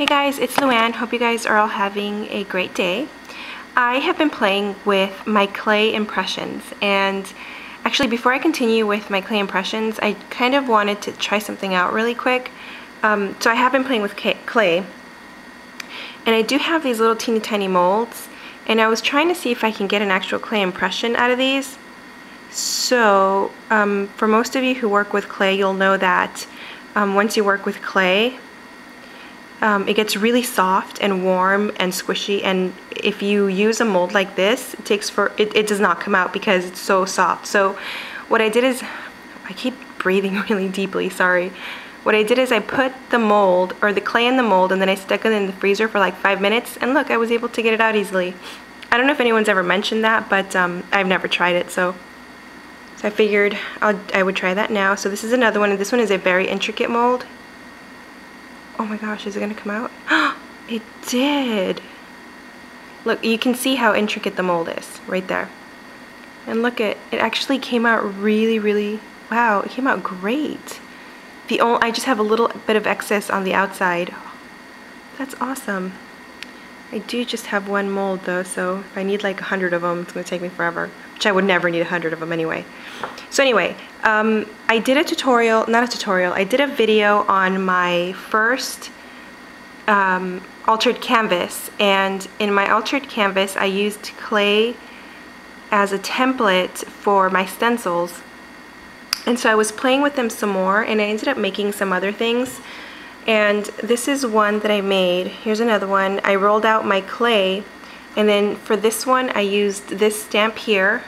Hey guys, it's Luane. Hope you guys are all having a great day. I have been playing with my clay impressions, and actually before I continue with my clay impressions, I kind of wanted to try something out really quick. So I have been playing with clay, and I do have these little teeny tiny molds, and I was trying to see if I can get an actual clay impression out of these. So for most of you who work with clay, you'll know that once you work with clay, it gets really soft and warm and squishy, and if you use a mold like this, it does not come out because it's so soft. So what I did is, I keep breathing really deeply, sorry. What I did is I put the mold, or the clay in the mold, and then I stuck it in the freezer for like 5 minutes, and look, I was able to get it out easily. I don't know if anyone's ever mentioned that, but I've never tried it, so I figured I would try that now. So this is another one, and this one is a very intricate mold. Oh my gosh, is it gonna come out? It did! Look, you can see how intricate the mold is, right there. And look, it actually came out really, wow, it came out great. I just have a little bit of excess on the outside. That's awesome. I do just have one mold though, so if I need like 100 of them, it's gonna take me forever. Which I would never need 100 of them anyway. So anyway, I did a tutorial, not a tutorial, I did a video on my first altered canvas, and in my altered canvas I used clay as a template for my stencils, and so I was playing with them some more, and I ended up making some other things. And this is one that I made. Here's another one. I rolled out my clay, and then for this one I used this stamp here,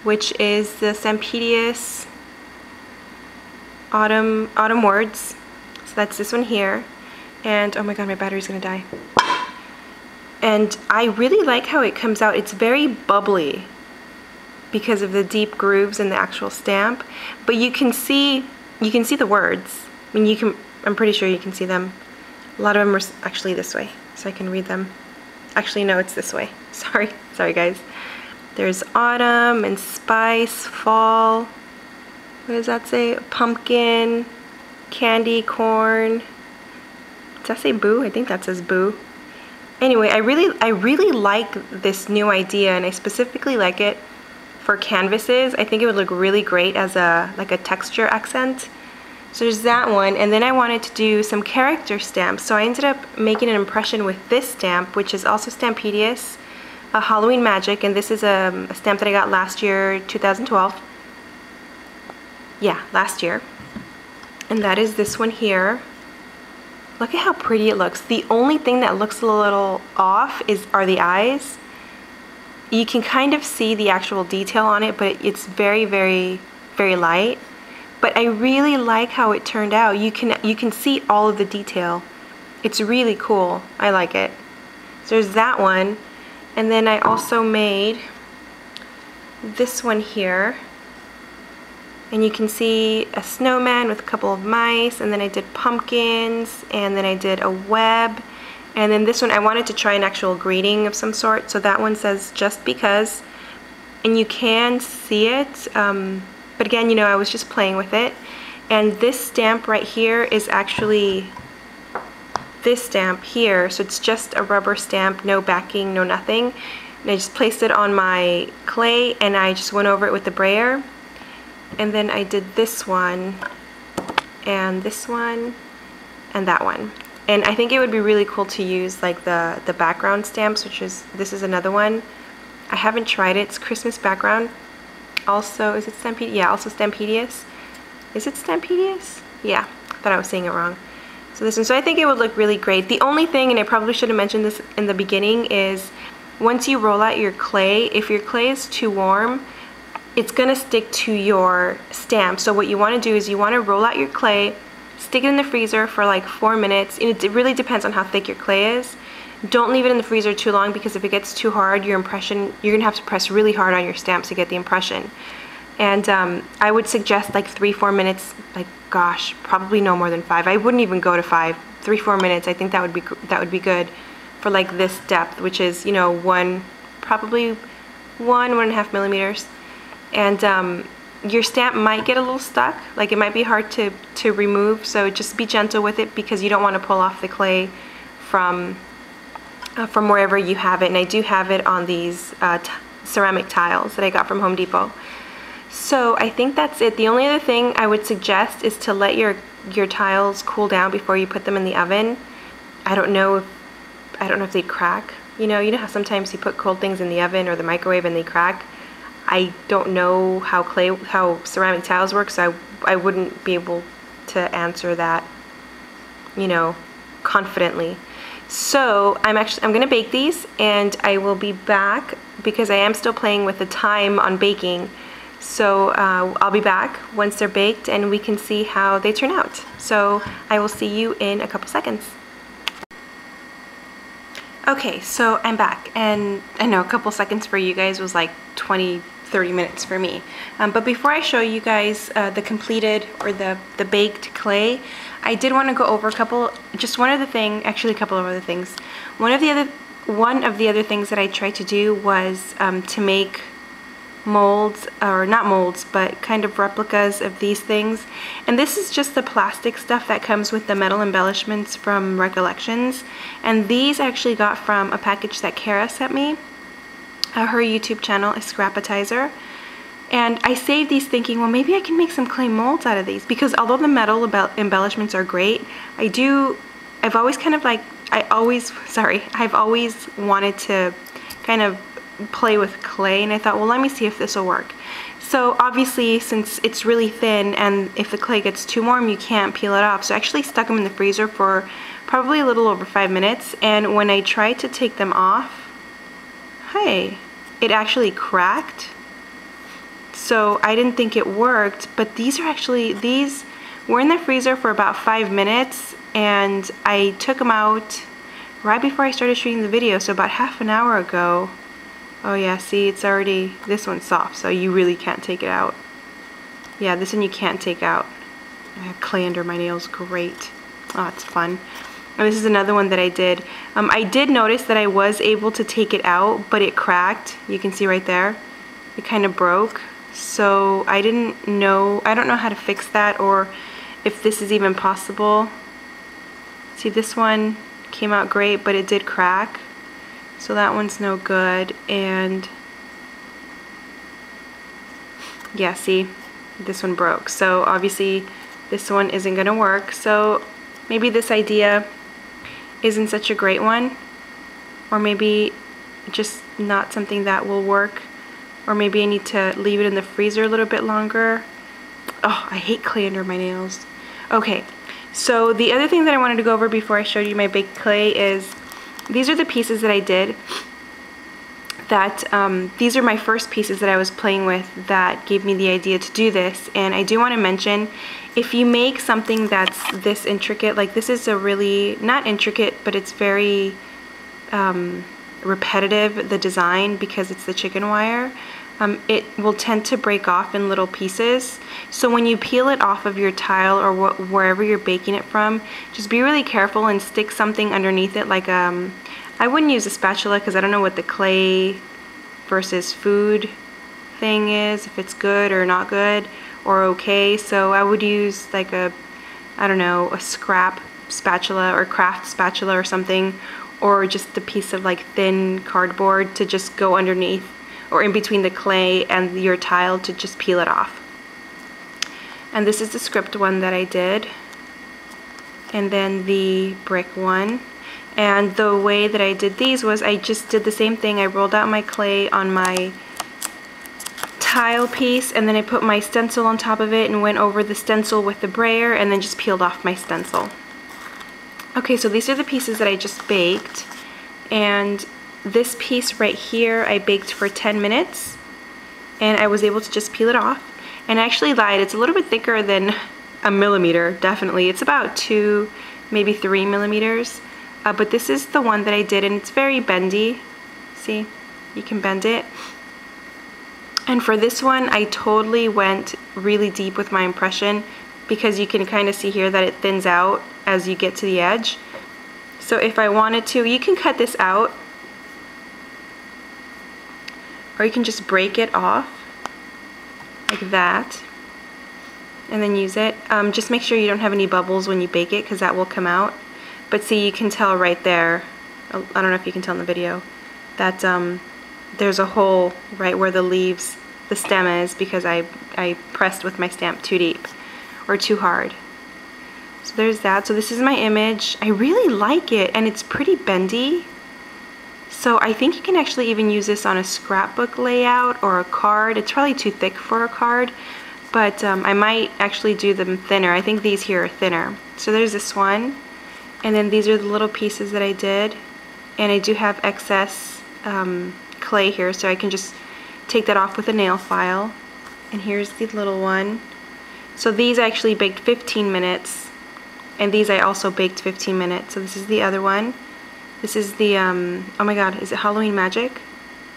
which is the Stampedious Autumn Words. So that's this one here. And oh my god, my battery's gonna die. And I really like how it comes out. It's very bubbly because of the deep grooves in the actual stamp. But you can see the words. I mean, I'm pretty sure you can see them. A lot of them are actually this way, so I can read them. Actually, no, it's this way. Sorry guys. There's autumn and spice, fall. What does that say? Pumpkin, candy, corn. Does that say boo? I think that says boo. Anyway, I really like this new idea, and I specifically like it for canvases. I think it would look really great as like a texture accent. So there's that one, and then I wanted to do some character stamps, so I ended up making an impression with this stamp, which is also Stampedious, Halloween Magic, and this is a stamp that I got last year, 2012. Yeah, last year. And that is this one here. Look at how pretty it looks. The only thing that looks a little off are the eyes. You can kind of see the actual detail on it, but it's very light. But I really like how it turned out. You can see all of the detail. It's really cool. I like it. So there's that one. And then I also made this one here. And you can see a snowman with a couple of mice, and then I did pumpkins, and then I did a web. And then this one, I wanted to try an actual greeting of some sort. So that one says, just because. And you can see it. But again, you know, I was just playing with it. And this stamp right here is actually this stamp here. So it's just a rubber stamp, no backing, no nothing. And I just placed it on my clay, and I just went over it with the brayer. And then I did this one, and this one, and that one. And I think it would be really cool to use like the background stamps, this is another one. I haven't tried it. It's Christmas background. Also, is it Stampedious? Yeah, also Stampedious. Is it Stampedious? Yeah, I thought I was saying it wrong. So this one, so I think it would look really great. The only thing, and I probably should have mentioned this in the beginning, is once you roll out your clay, if your clay is too warm, it's gonna stick to your stamp. So what you wanna do is you wanna roll out your clay, stick it in the freezer for like 4 minutes. And it really depends on how thick your clay is. Don't leave it in the freezer too long, because if it gets too hard, your impression, you're gonna have to press really hard on your stamps to get the impression. And I would suggest like 3-4 minutes, like gosh, probably no more than 5. I wouldn't even go to 5. 3-4 minutes, I think that would be good for like this depth, which is, you know, probably 1.5 millimeters. And your stamp might get a little stuck, like it might be hard to remove, so just be gentle with it, because you don't want to pull off the clay from wherever you have it, and I do have it on these ceramic tiles that I got from Home Depot. So I think that's it. The only other thing I would suggest is to let your tiles cool down before you put them in the oven. I don't know if they crack. You know how sometimes you put cold things in the oven or the microwave and they crack. I don't know how ceramic tiles work, so I wouldn't be able to answer that, confidently. So I'm gonna bake these, and I will be back because I am still playing with the time on baking. So I'll be back once they're baked and we can see how they turn out. So I will see you in a couple seconds. Okay, so I'm back, and I know a couple seconds for you guys was like 20-30 minutes for me. But before I show you guys the completed or the baked clay, I did want to go over a couple of other things. One of the other things that I tried to do was to make molds, or not molds, but kind of replicas of these things. And this is just the plastic stuff that comes with the metal embellishments from Recollections. And these I actually got from a package that Kara sent me. Her YouTube channel is Scrapatizer. And I saved these thinking, well, maybe I can make some clay molds out of these, because although the metal embellishments are great, I've always wanted to kind of play with clay, and I thought, well, let me see if this will work. So obviously, since it's really thin and if the clay gets too warm, you can't peel it off. So I actually stuck them in the freezer for probably a little over 5 minutes, and when I tried to take them off, hey, it actually cracked. So I didn't think it worked, but these were in the freezer for about 5 minutes, and I took them out right before I started shooting the video, so about half an hour ago. Oh yeah, see, it's already, this one's soft, so you really can't take it out. Yeah, this one you can't take out. I have clay under my nails, great. Oh, it's fun. And this is another one that I did. I did notice that I was able to take it out, but it cracked. You can see right there. It kind of broke. So I don't know how to fix that, or if this is even possible. See, this one came out great, but it did crack. So that one's no good. And yeah, see, this one broke. So obviously this one isn't gonna work. So maybe this idea isn't such a great one, or maybe just not something that will work, or maybe I need to leave it in the freezer a little bit longer. Oh, I hate clay under my nails. Okay, so the other thing that I wanted to go over before I showed you my baked clay is these are the pieces that I did. These are my first pieces that I was playing with that gave me the idea to do this. And I do want to mention, if you make something that's this intricate, like this is a really, not intricate, but it's very repetitive, the design, because it's the chicken wire, it will tend to break off in little pieces. So when you peel it off of your tile or wherever you're baking it from, just be really careful and stick something underneath it, like I wouldn't use a spatula because I don't know what the clay versus food thing is, if it's good or not good or okay. So I would use like a scrap spatula or craft spatula or something, or just a piece of like thin cardboard to just go underneath or in between the clay and your tile to just peel it off. And this is the script one that I did, and then the brick one. And the way that I did these was I just did the same thing. I rolled out my clay on my tile piece, and then I put my stencil on top of it and went over the stencil with the brayer, and then just peeled off my stencil. Okay, so these are the pieces that I just baked, and this piece right here I baked for 10 minutes, and I was able to just peel it off. And I actually lied, it's a little bit thicker than a millimeter, definitely. It's about 2, maybe 3 millimeters. But this is the one that I did, and it's very bendy. See, you can bend it. And for this one, I totally went really deep with my impression, because you can kind of see here that it thins out as you get to the edge. So if I wanted to, you can cut this out, or you can just break it off like that and then use it. Just make sure you don't have any bubbles when you bake it, because that will come out. But see, you can tell right there, I don't know if you can tell in the video, that there's a hole right where the leaves, the stem is, because I pressed with my stamp too deep or too hard. So there's that. So this is my image. I really like it, and it's pretty bendy. So I think you can actually even use this on a scrapbook layout or a card. It's probably too thick for a card, but I might actually do them thinner. I think these here are thinner. So there's this one, and then these are the little pieces that I did, and I do have excess clay here, so I can just take that off with a nail file. And here's the little one. So these I actually baked 15 minutes, and these I also baked 15 minutes. So this is the other one. This is the, oh my god, is it Halloween Magic?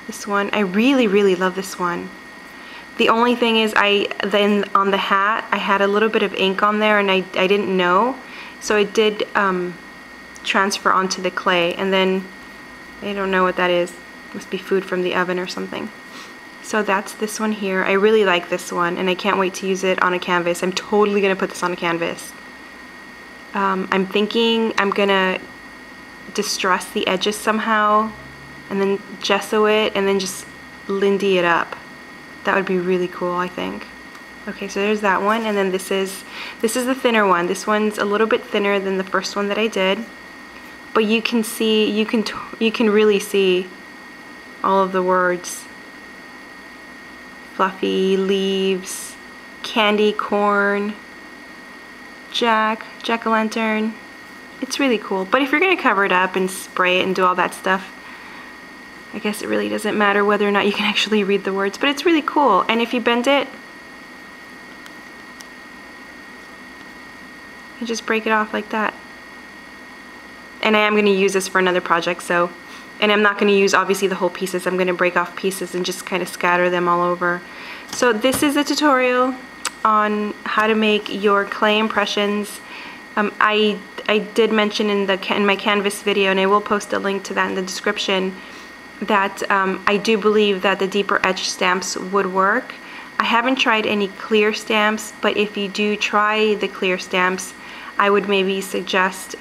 This one, I really, really love this one. The only thing is then on the hat, I had a little bit of ink on there, and I didn't know. So it did transfer onto the clay, and then, I don't know what that is. Must be food from the oven or something. So that's this one here. I really like this one, and I can't wait to use it on a canvas. I'm totally gonna put this on a canvas. I'm thinking I'm gonna distress the edges somehow, and then gesso it, and then just lindy it up. That would be really cool, I think. Okay, so there's that one, and then this is the thinner one. This one's a little bit thinner than the first one that I did, but you can see, you can really see all of the words. Fluffy, leaves, candy corn, jack-o'-lantern. It's really cool. But if you're going to cover it up and spray it and do all that stuff, I guess it really doesn't matter whether or not you can actually read the words. But it's really cool. And if you bend it, you just break it off like that. And I am going to use this for another project, so, and I'm not going to use obviously the whole pieces. I'm going to break off pieces and just kind of scatter them all over. So this is a tutorial on how to make your clay impressions. I did mention in my canvas video, and I will post a link to that in the description, that I do believe that the deeper etch stamps would work. I haven't tried any clear stamps, but if you do try the clear stamps, I would maybe suggest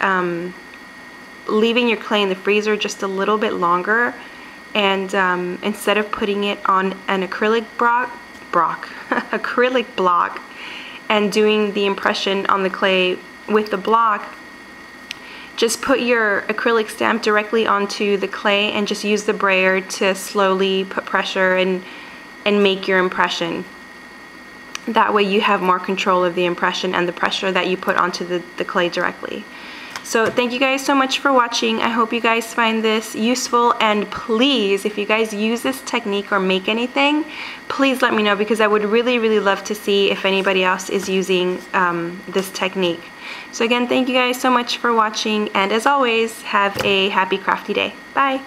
leaving your clay in the freezer just a little bit longer, and instead of putting it on an acrylic block and doing the impression on the clay with the block, just put your acrylic stamp directly onto the clay and just use the brayer to slowly put pressure and make your impression. That way you have more control of the impression and the pressure that you put onto the clay directly. So thank you guys so much for watching. I hope you guys find this useful, and please, if you guys use this technique or make anything, please let me know, because I would really, really love to see if anybody else is using this technique. So again, thank you guys so much for watching, and as always, have a happy crafty day. Bye!